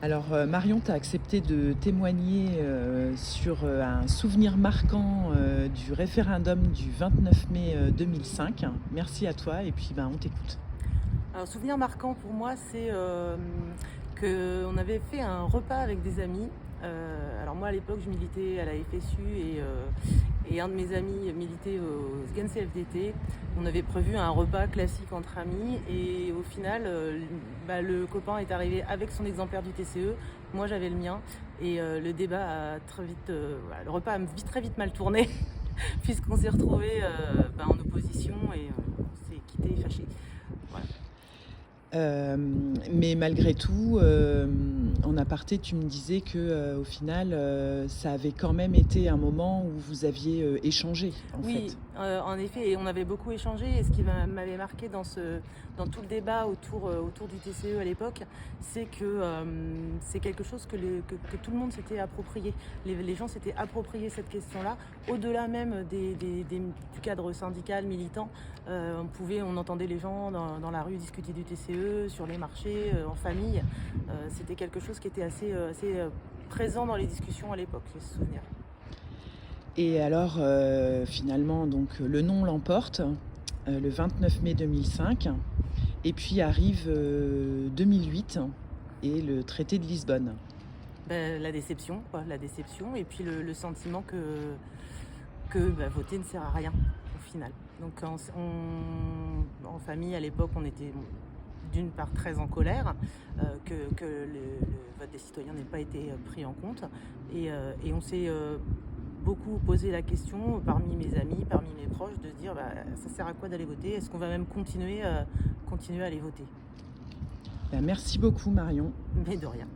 Alors Marion, tu as accepté de témoigner sur un souvenir marquant du référendum du 29 mai 2005. Merci à toi et puis on t'écoute. Un souvenir marquant pour moi, c'est qu'on avait fait un repas avec des amis. Alors moi, à l'époque, je militais à la FSU et un de mes amis militait au SGAN CFDT. On avait prévu un repas classique entre amis et au final, le copain est arrivé avec son exemplaire du TCE. Moi, j'avais le mien et le débat a très vite, le repas a très vite mal tourné puisqu'on s'est retrouvés en opposition et on s'est quittés fâchés. Voilà. Mais malgré tout, en aparté, tu me disais que au final, ça avait quand même été un moment où vous aviez échangé, en Oui, fait. en effet, et on avait beaucoup échangé. Et ce qui m'avait marqué dans tout le débat autour du TCE à l'époque, c'est que c'est quelque chose que tout le monde s'était approprié. Les gens s'étaient approprié cette question-là, au-delà même du cadre syndical, militant. On entendait les gens dans la rue discuter du TCE, sur les marchés, en famille. C'était quelque chose qui était assez présent dans les discussions à l'époque, j'ai ce souvenir. Et alors, finalement, donc, le non l'emporte le 29 mai 2005. Et puis arrive 2008 et le traité de Lisbonne. La déception, quoi, la déception, et puis le sentiment que voter ne sert à rien au final. Donc en famille à l'époque, on était d'une part très en colère que le vote des citoyens n'ait pas été pris en compte, et on s'est beaucoup posé la question parmi mes amis, parmi mes proches, de se dire ça sert à quoi d'aller voter? Est-ce qu'on va même continuer à aller voter? Merci beaucoup Marion. Mais de rien.